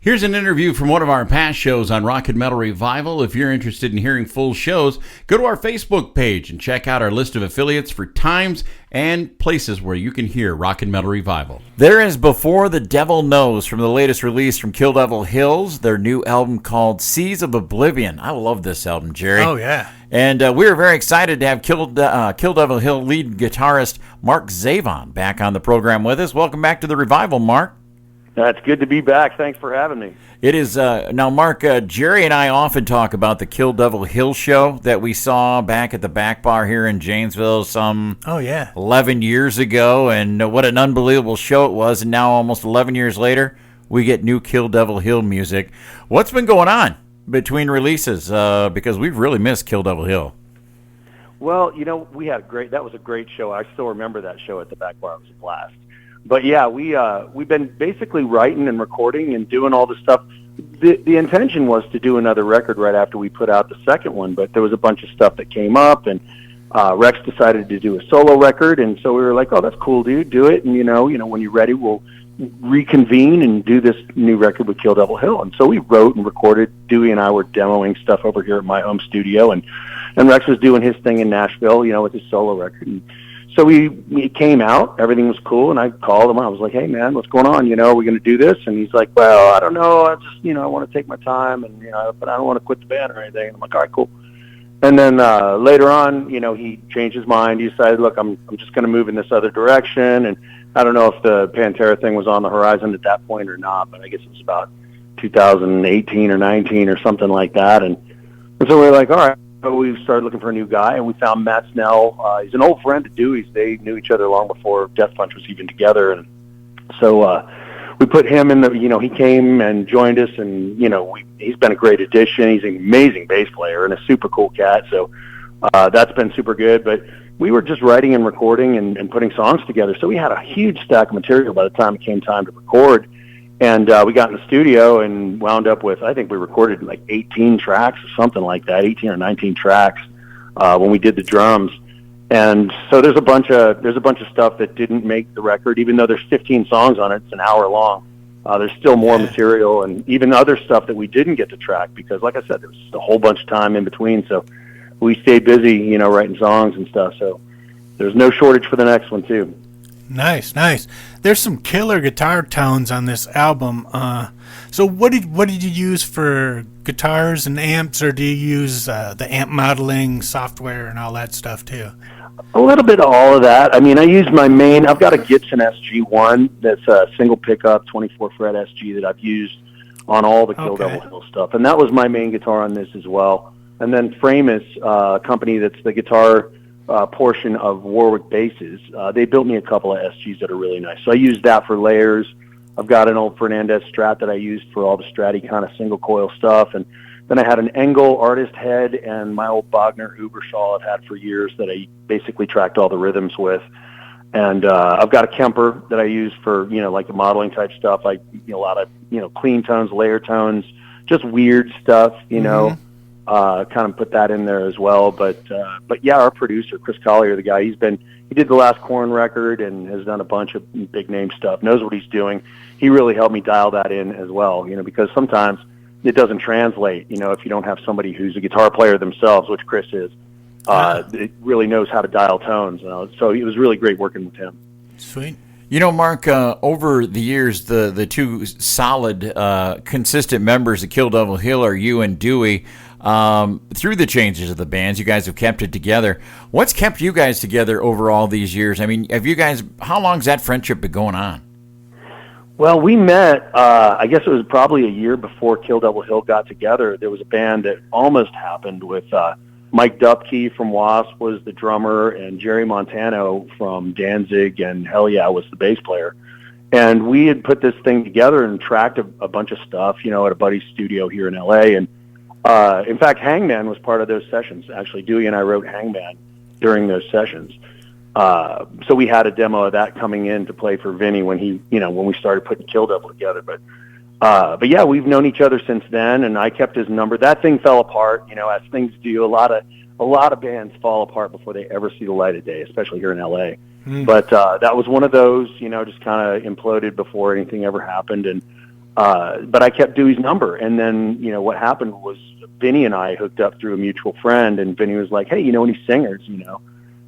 Here's an interview from one of our past shows on Rock and Metal Revival. If you're interested in hearing full shows, go to our Facebook page and check out our list of affiliates for times and places where you can hear Rock and Metal Revival. There is Before the Devil Knows from the latest release from Kill Devil Hills, their new album called Seas of Oblivion. I love this album, Jerry. Oh, yeah. And we are very excited to have Kill Devil Hill lead guitarist Mark-Zavon back on the program with us. Welcome back to the Revival, Mark. It's good to be back. Thanks for having me. It is. Now, Mark, Jerry and I often talk about the Kill Devil Hill show that we saw back at the Back Bar here in Janesville 11 years ago, and what an unbelievable show it was. And now, almost 11 years later, we get new Kill Devil Hill music. What's been going on between releases? Because we've really missed Kill Devil Hill. Well, we had that was a great show. I still remember that show at the Back Bar. It was a blast. But yeah, we've been basically writing and recording and doing all this stuff. The intention was to do another record right after we put out the second one, but there was a bunch of stuff that came up, and Rex decided to do a solo record, and so we were like, "Oh, that's cool, dude. Do it." And when you're ready, we'll reconvene and do this new record with Kill Devil Hill. And so we wrote and recorded. Dewey and I were demoing stuff over here at my home studio, and Rex was doing his thing in Nashville, with his solo record. And so we came out, everything was cool, and I called him. I was like, "Hey, man, what's going on? Are we going to do this?" And he's like, "Well, I don't know. I just, I want to take my time, and but I don't want to quit the band or anything." And I'm like, "All right, cool." And then later on, he changed his mind. He decided, "Look, I'm just going to move in this other direction." And I don't know if the Pantera thing was on the horizon at that point or not, but I guess it was about 2018 or 19 or something like that. And so we were like, "All right." So we started looking for a new guy, and we found Matt Snell. He's an old friend of Dewey's. They knew each other long before Death Punch was even together. And so we put him in the, he came and joined us, and, he's been a great addition. He's an amazing bass player and a super cool cat. So that's been super good. But we were just writing and recording and putting songs together. So we had a huge stack of material by the time it came time to record. And we got in the studio and wound up with, I think we recorded like 18 tracks or something like that, 18 or 19 tracks when we did the drums. And so there's a bunch of stuff that didn't make the record, even though there's 15 songs on it. It's an hour long. There's still more material and even other stuff that we didn't get to track because, like I said, there was a whole bunch of time in between. So we stayed busy, writing songs and stuff. So there's no shortage for the next one too. Nice. There's some killer guitar tones on this album. So what did you use for guitars and amps, or do you use the amp modeling software and all that stuff too? A little bit of all of that. I mean, I use I've got a Gibson SG1 that's a single pickup 24 fret SG that I've used on all the Kill Devil Hill stuff, and that was my main guitar on this as well. And then Framus, a company that's the guitar portion of Warwick basses. They built me a couple of SGs that are really nice. So I used that for layers. I've got an old Fernandez Strat that I used for all the Stratty kind of single coil stuff. And then I had an Engel artist head and my old Bogner Uberschall I've had for years that I basically tracked all the rhythms with. And I've got a Kemper that I use for, like the modeling type stuff. A lot of, clean tones, layer tones, just weird stuff, kind of put that in there as well. But yeah, our producer, Chris Collier, the guy, he did the last Korn record and has done a bunch of big name stuff, knows what he's doing. He really helped me dial that in as well, because sometimes it doesn't translate, if you don't have somebody who's a guitar player themselves, which Chris is, it really knows how to dial tones. So it was really great working with him. Sweet. Mark, over the years, the two solid, consistent members of Kill Devil Hill are you and Dewey. Through the changes of the bands, you guys have kept it together. What's kept you guys together over all these years? I mean, how long's that friendship been going on? Well, we met, I guess it was probably a year before Kill Devil Hill got together. There was a band that almost happened with Mike Dupke from Wasp was the drummer, and Jerry Montano from Danzig and Hell Yeah was the bass player. And we had put this thing together and tracked a bunch of stuff, at a buddy's studio here in L.A., and in fact, Hangman was part of those sessions. Actually, Dewey and I wrote Hangman during those sessions. So we had a demo of that coming in to play for Vinny when when we started putting Kill Devil together. But yeah, we've known each other since then, and I kept his number. That thing fell apart, as things do. A lot of bands fall apart before they ever see the light of day, especially here in LA. But that was one of those, just kind of imploded before anything ever happened. And But I kept Dewey's number. And then, you know, what happened was Vinny and I hooked up through a mutual friend, and Vinny was like, hey, you know any singers, you know?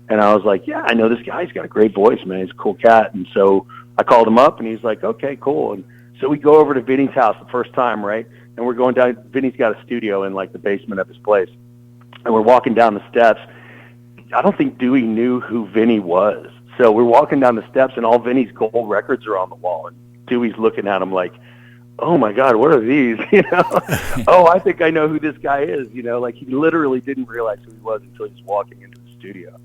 And I was like, yeah, I know this guy. He's got a great voice, man. He's a cool cat. And so I called him up, and he's like, okay, cool. And so we go over to Vinny's house the first time, right? And we're going down. Vinny's got a studio in, like, the basement of his place. And we're walking down the steps. I don't think Dewey knew who Vinny was. So we're walking down the steps, and all Vinny's gold records are on the wall. And Dewey's looking at him like, oh, my God, what are these? You know? Oh, I think I know who this guy is. You know, like, he literally didn't realize who he was until he was walking into the studio.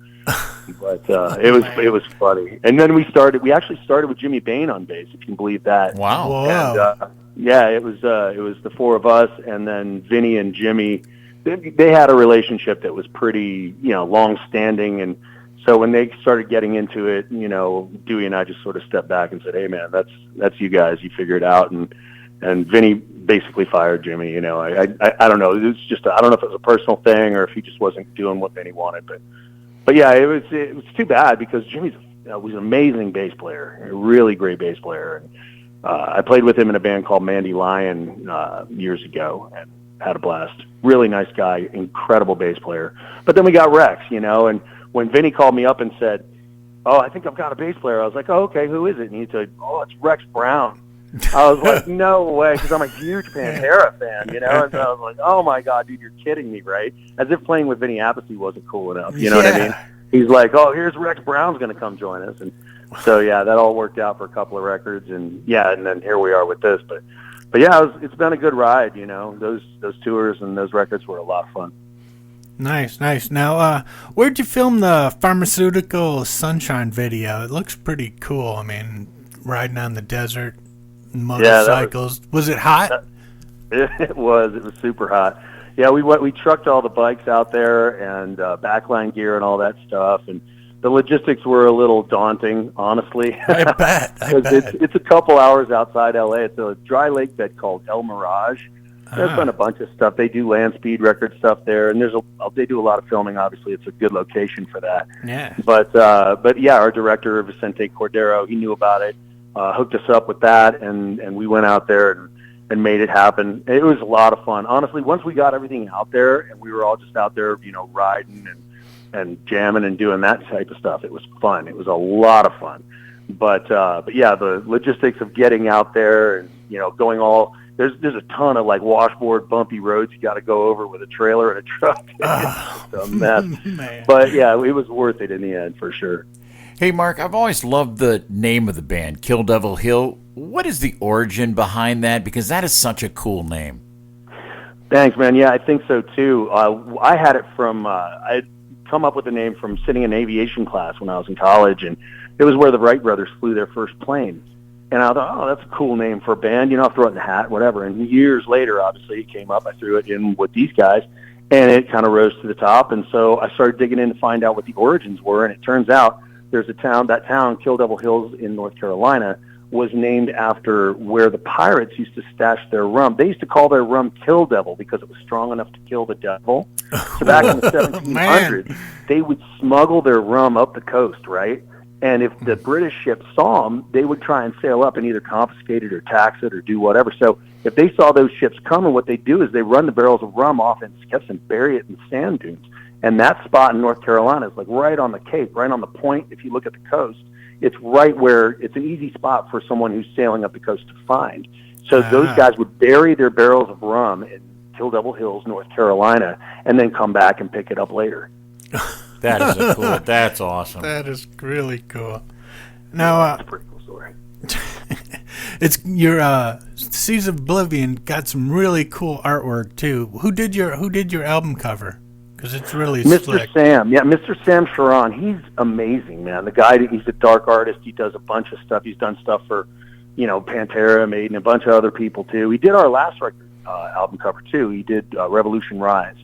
But it was funny. And then we actually started with Jimmy Bain on bass, if you can believe that. Wow. And, yeah, it was the four of us, and then Vinny and Jimmy. They had a relationship that was pretty, you know, long-standing, and so when they started getting into it, you know, Dewey and I just sort of stepped back and said, "Hey, man, that's you guys. You figure it out." And Vinny basically fired Jimmy. You know, I don't know. It was just I don't know if it was a personal thing or if he just wasn't doing what Vinny wanted, but yeah, it was too bad because Jimmy was an amazing bass player, a really great bass player. And I played with him in a band called Mandy Lion years ago, and had a blast. Really nice guy, incredible bass player. But then we got Rex, you know, and when Vinny called me up and said, oh, I think I've got a bass player, I was like, oh, okay, who is it? And he said, oh, it's Rex Brown. I was like, no way, because I'm a huge Pantera fan, you know? And so I was like, oh, my God, dude, you're kidding me, right? As if playing with Vinny Appice wasn't cool enough, you know what I mean? He's like, oh, here's Rex Brown's going to come join us. And so, yeah, that all worked out for a couple of records. And, yeah, and then here we are with this. But yeah, it's been a good ride, you know. Those tours and those records were a lot of fun. Nice. Now, where'd you film the Pharmaceutical Sunshine video? It looks pretty cool. I mean, riding on the desert, motorcycles. Was it hot? It was. It was super hot. Yeah, we trucked all the bikes out there and backline gear and all that stuff, and the logistics were a little daunting, honestly. I bet. It's a couple hours outside L.A. It's a dry lake bed called El Mirage. There's been a bunch of stuff. They do land speed record stuff there, and they do a lot of filming. Obviously, it's a good location for that. Yeah. But yeah, our director Vicente Cordero, he knew about it, hooked us up with that, and we went out there and made it happen. It was a lot of fun. Honestly, once we got everything out there, and we were all just out there, you know, riding and jamming and doing that type of stuff, it was fun. It was a lot of fun. But yeah, the logistics of getting out there and, you know, going all. There's a ton of like washboard bumpy roads you got to go over with a trailer and a truck. It's a mess. Man. But yeah, it was worth it in the end for sure. Hey Mark, I've always loved the name of the band, Kill Devil Hill. What is the origin behind that? Because that is such a cool name. Thanks, man. Yeah, I think so too. I had it from I'd come up with the name from sitting in aviation class when I was in college, and it was where the Wright brothers flew their first plane. And I thought, oh, that's a cool name for a band. You know, I'll throw it in the hat, whatever. And years later, obviously, it came up. I threw it in with these guys, and it kind of rose to the top. And so I started digging in to find out what the origins were. And it turns out there's that town, Kill Devil Hills in North Carolina, was named after where the pirates used to stash their rum. They used to call their rum Kill Devil because it was strong enough to kill the devil. So back in the 1700s, they would smuggle their rum up the coast, right? And if the British ship saw them, they would try and sail up and either confiscate it or tax it or do whatever. So if they saw those ships coming, what they do is they run the barrels of rum off in skiffs and bury it in sand dunes. And that spot in North Carolina is like right on the Cape, right on the point. If you look at the coast, it's right where it's an easy spot for someone who's sailing up the coast to find. So those guys would bury their barrels of rum in Kill Devil Hills, North Carolina, and then come back and pick it up later. That is cool. That's awesome. That is really cool. Now, that's a pretty cool story. It's your Seas of Oblivion got some really cool artwork too. Who did your album cover? Because it's really Mr. slick. Sam. Yeah, Mr. Sam Sharon. He's amazing, man. The guy, he's a dark artist. He does a bunch of stuff. He's done stuff for, you know, Pantera, Maiden, a bunch of other people too. He did our last record album cover too. He did Revolution Rise.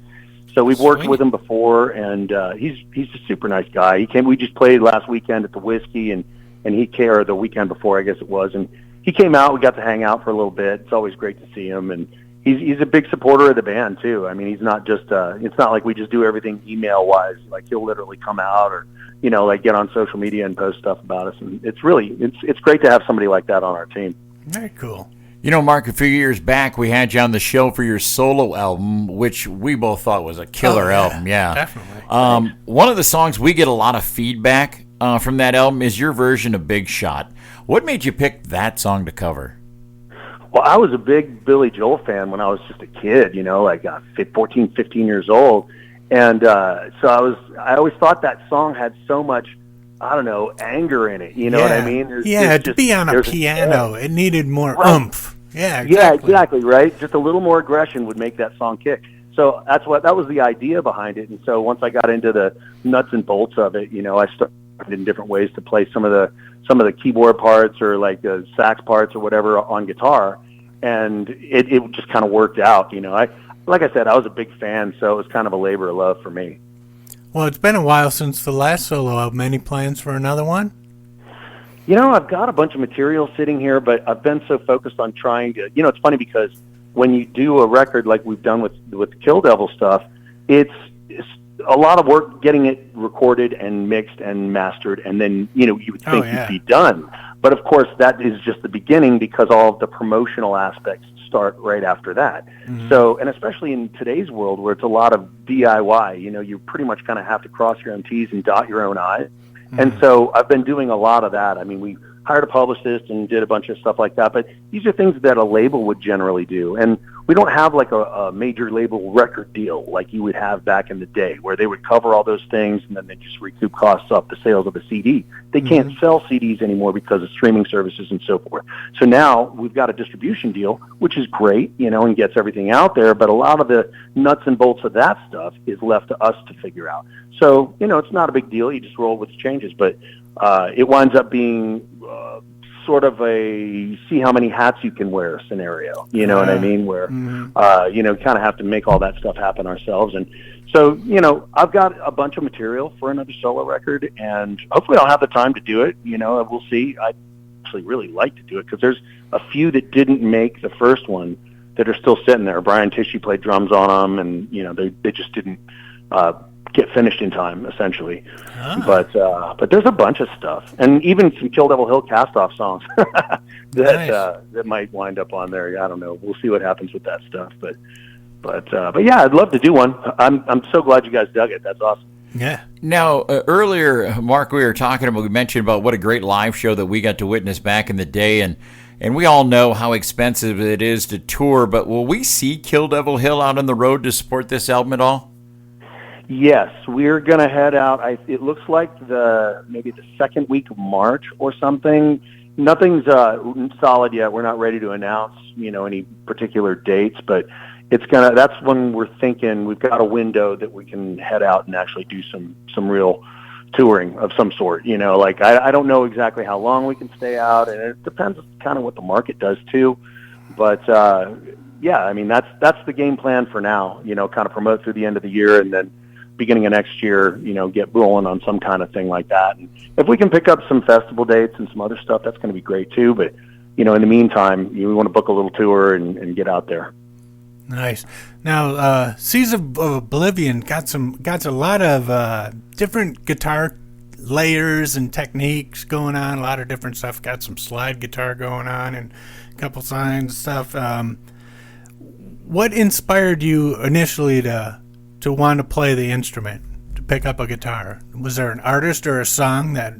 So we've worked with him before, and he's a super nice guy. He came. We just played last weekend at the Whiskey, and he came, or the weekend before, I guess it was, and he came out. We got to hang out for a little bit. It's always great to see him, and he's a big supporter of the band too. I mean, he's not just. It's not like we just do everything email wise. Like he'll literally come out, or you know, like get on social media and post stuff about us. And it's great to have somebody like that on our team. Very cool. You know, Mark, a few years back, we had you on the show for your solo album, which we both thought was a killer album. Yeah, definitely. One of the songs we get a lot of feedback from that album is your version of Big Shot. What made you pick that song to cover? Well, I was a big Billy Joel fan when I was just a kid, like 14, 15 years old. And so I always thought that song had so much, I don't know, anger in it. You know what I mean? To be on a piano, it needed more oomph. Yeah, exactly. Yeah, exactly, right? Just a little more aggression would make that song kick. So that was the idea behind it. And so once I got into the nuts and bolts of it, I started in different ways to play some of the keyboard parts or like the sax parts or whatever on guitar, and it just kind of worked out. Like I said, I was a big fan, so it was kind of a labor of love for me. Well, it's been a while since the last solo album. Any plans for another one? I've got a bunch of material sitting here, but I've been so focused on trying to, it's funny because when you do a record like we've done with the Kill Devil stuff, it's a lot of work getting it recorded and mixed and mastered, and then, you would think you'd be done. But of course, that is just the beginning because all of the promotional aspects start right after that. Mm-hmm. So, and especially in today's world where it's a lot of DIY, you pretty much kind of have to cross your own T's and dot your own I's. Mm-hmm. And so I've been doing a lot of that. I mean, we hired a publicist and did a bunch of stuff like that, but these are things that a label would generally do. And we don't have like a major label record deal like you would have back in the day where they would cover all those things and then they just recoup costs off the sales of a CD. They can't sell CDs anymore because of streaming services and so forth. So now we've got a distribution deal, which is great, and gets everything out there, but a lot of the nuts and bolts of that stuff is left to us to figure out. So, it's not a big deal. You just roll with the changes, but it winds up being sort of a see how many hats you can wear scenario, what I mean, where, kind of have to make all that stuff happen ourselves. And so, I've got a bunch of material for another solo record, and hopefully I'll have the time to do it. We'll see. I'd actually really like to do it because there's a few that didn't make the first one that are still sitting there. Brian Tishy played drums on them, and, they just didn't get finished in time, essentially. But there's a bunch of stuff, and even some Kill Devil Hill cast-off songs that might wind up on there. I don't know. We'll see what happens with that stuff. But yeah, I'd love to do one. I'm so glad you guys dug it. That's awesome. Yeah. Now, earlier, Mark, we mentioned about what a great live show that we got to witness back in the day, and we all know how expensive it is to tour. But will we see Kill Devil Hill out on the road to support this album at all? Yes, we're going to head out. It looks like maybe the second week of March or something. Nothing's solid yet. We're not ready to announce, any particular dates, but that's when we're thinking we've got a window that we can head out and actually do some real touring of some sort. I don't know exactly how long we can stay out, and it depends kind of what the market does too. But yeah, I mean that's the game plan for now. Kind of promote through the end of the year, and then beginning of next year, get rolling on some kind of thing like that. And if we can pick up some festival dates and some other stuff, that's going to be great too. But, in the meantime, we want to book a little tour and get out there. Nice. Now, Seas of Oblivion got a lot of different guitar layers and techniques going on, a lot of different stuff. Got some slide guitar going on and a couple signs stuff. What inspired you initially to want to play the instrument, to pick up a guitar? Was there an artist or a song that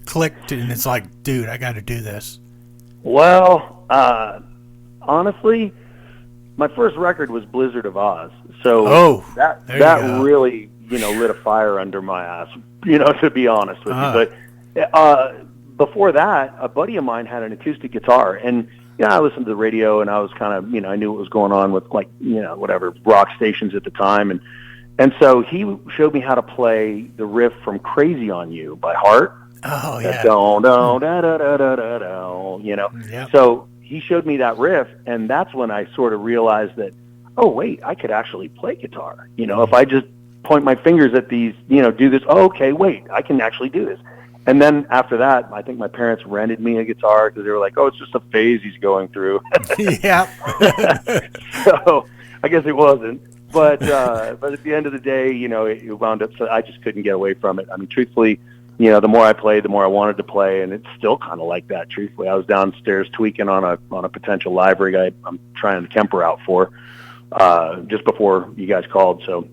clicked and it's like, dude, I got to do this? Well, honestly, my first record was Blizzard of Oz. So that really, lit a fire under my ass, to be honest with you. But before that, a buddy of mine had an acoustic guitar, and I listened to the radio, and I was kind of, I knew what was going on with whatever rock stations at the time, and so he showed me how to play the riff from "Crazy on You" by Heart. Oh yeah. Yep. So he showed me that riff, and that's when I sort of realized that, oh wait, I could actually play guitar. If I just point my fingers at these, do this. Oh, okay, wait, I can actually do this. And then after that, I think my parents rented me a guitar because they were like, "Oh, it's just a phase he's going through." Yeah. So I guess it wasn't, but at the end of the day, it wound up. So I just couldn't get away from it. I mean, truthfully, the more I played, the more I wanted to play, and it's still kind of like that. Truthfully, I was downstairs tweaking on a potential live rig I'm trying the Kemper out for just before you guys called. So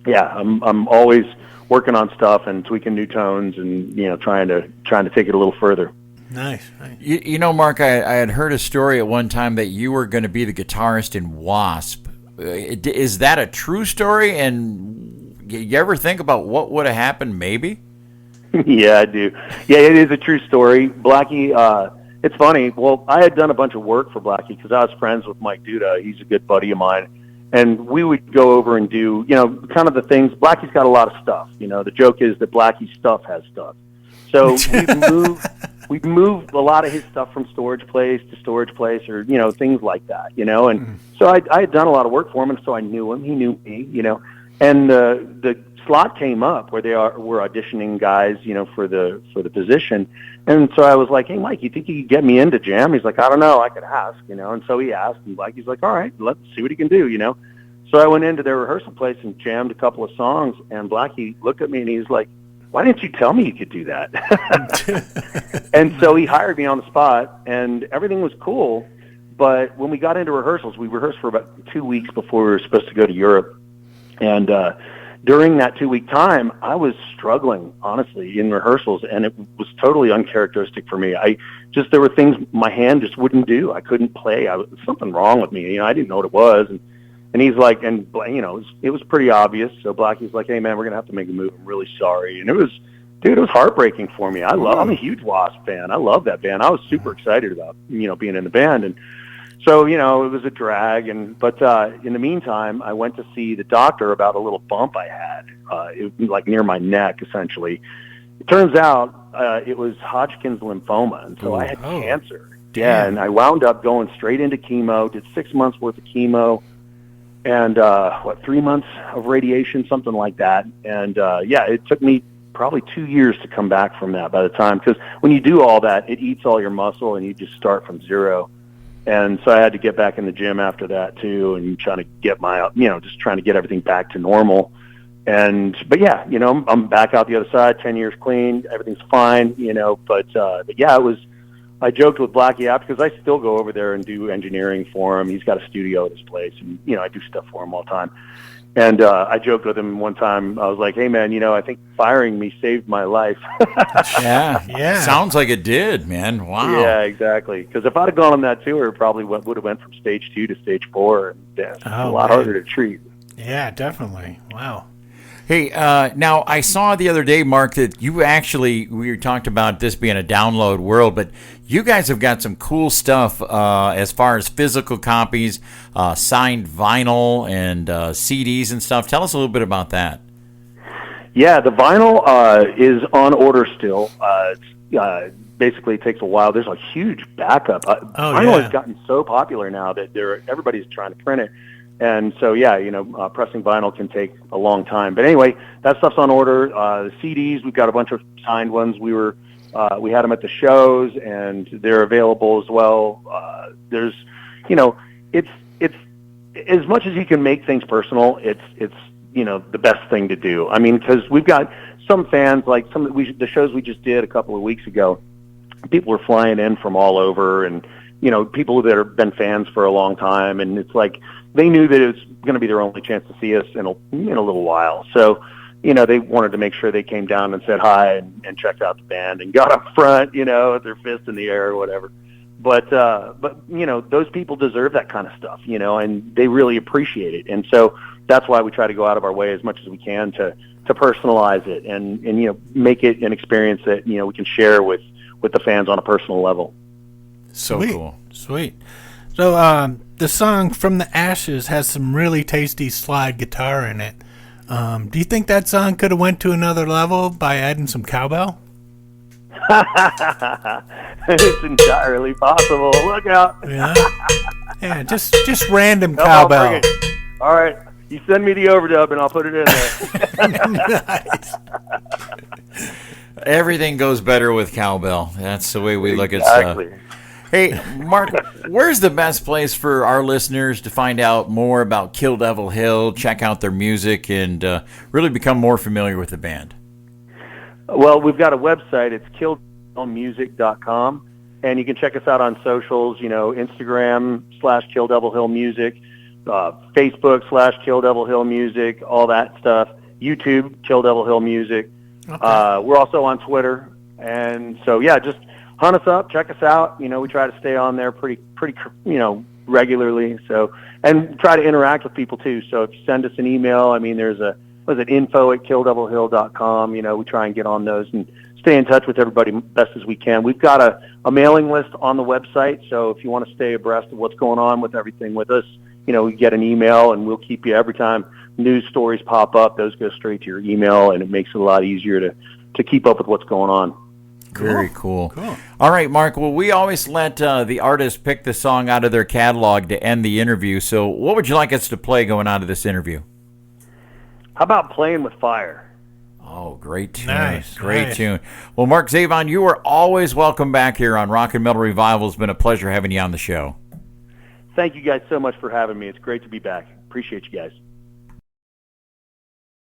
yeah, I'm always working on stuff and tweaking new tones, and trying to take it a little further. Nice. Mark, I had heard a story at one time that you were going to be the guitarist in Wasp. Is that a true story? And you ever think about what would have happened maybe? Yeah, I do. Yeah, it is a true story. Blackie, it's funny. Well, I had done a bunch of work for Blackie because I was friends with Mike Duda. He's a good buddy of mine. And we would go over and do, kind of the things. Blackie's got a lot of stuff. The joke is that Blackie's stuff has stuff. So we've moved a lot of his stuff from storage place to storage place, or, things like that, And so I had done a lot of work for him, and so I knew him. He knew me, And the slot came up where were auditioning guys, for the position. And so I was like, hey, Mike, you think you could get me into jam? He's like, I don't know. I could ask, And so he asked, and Blackie's like, all right, let's see what he can do, So I went into their rehearsal place and jammed a couple of songs, and Blackie looked at me and he's like, why didn't you tell me you could do that? And so he hired me on the spot, and everything was cool. But when we got into rehearsals, we rehearsed for about 2 weeks before we were supposed to go to Europe. And during that 2-week time, I was struggling, honestly, in rehearsals, and it was totally uncharacteristic for me. There were things my hand just wouldn't do. I couldn't play. Something wrong with me. I didn't know what it was. And he's like, it was pretty obvious. So Blackie's like, hey, man, we're going to have to make a move. I'm really sorry. And it was heartbreaking for me. I'm a huge Wasp fan. I love that band. I was super excited about, being in the band. And so, it was a drag. But in the meantime, I went to see the doctor about a little bump I had, it was like near my neck, essentially. It turns out it was Hodgkin's lymphoma. And so I had cancer. Yeah. And I wound up going straight into chemo, did 6 months worth of chemo. And 3 months of radiation, something like that. And it took me probably 2 years to come back from that by the time, because when you do all that, it eats all your muscle and you just start from zero. And so I had to get back in the gym after that too, and trying to get just trying to get everything back to normal. But yeah, I'm back out the other side, 10 years clean, everything's fine, but yeah, it was. I joked with Blackie after, because I still go over there and do engineering for him. He's got a studio at his place, and I do stuff for him all the time. And I joked with him one time. I was like, "Hey, man, I think firing me saved my life." Yeah. Sounds like it did, man. Wow. Yeah, exactly. Because if I'd have gone on that tour, it probably would have went from stage 2 to stage 4, and it's a lot harder to treat. Yeah, definitely. Wow. Hey, now I saw the other day, Mark, that we talked about this being a download world, but you guys have got some cool stuff as far as physical copies, signed vinyl, and CDs and stuff. Tell us a little bit about that. Yeah, the vinyl is on order still. Basically, it takes a while. There's a huge backup. Vinyl has gotten so popular now that everybody's trying to print it. And so, pressing vinyl can take a long time. But anyway, that stuff's on order. The CDs, we've got a bunch of signed ones. We had them at the shows, and they're available as well. There's, it's as much as you can make things personal, it's the best thing to do. I mean, because we've got some fans, like the shows we just did a couple of weeks ago. People were flying in from all over, and people that have been fans for a long time, and it's like, they knew that it was going to be their only chance to see us in a little while. So, they wanted to make sure they came down and said hi and checked out the band and got up front, with their fist in the air or whatever. But those people deserve that kind of stuff, and they really appreciate it. And so that's why we try to go out of our way as much as we can to personalize it and make it an experience that, we can share with the fans on a personal level. So cool. Sweet. So, the song From the Ashes has some really tasty slide guitar in it. Do you think that song could have went to another level by adding some cowbell? It's entirely possible. Look out. Yeah, just random cowbell. All right. You send me the overdub and I'll put it in there. Nice. Everything goes better with cowbell. That's the way we look at exactly. stuff. Hey, Mark, where's the best place for our listeners to find out more about Kill Devil Hill, check out their music, and really become more familiar with the band? Well, we've got a website. It's killdevil.music.com, and you can check us out on socials. Instagram /Kill Devil Hill Music, Facebook /Kill Devil Hill Music, all that stuff. YouTube, Kill Devil Hill Music. Okay. We're also on Twitter, and so just hunt us up, check us out. We try to stay on there pretty regularly. So, and try to interact with people too. So if you send us an email, there's info@killdevilhill.com. We try and get on those and stay in touch with everybody best as we can. We've got a mailing list on the website, so if you want to stay abreast of what's going on with everything with us, we get an email, and we'll keep you every time news stories pop up. Those go straight to your email, and it makes it a lot easier to keep up with what's going on. Very cool. All right, Mark. Well, we always let the artist pick the song out of their catalog to end the interview. So what would you like us to play going out of this interview? How about Playing with Fire? Oh, great tune. Nice. Great tune. Well, Mark-Zavon, you are always welcome back here on Rock and Metal Revival. It's been a pleasure having you on the show. Thank you guys so much for having me. It's great to be back. Appreciate you guys.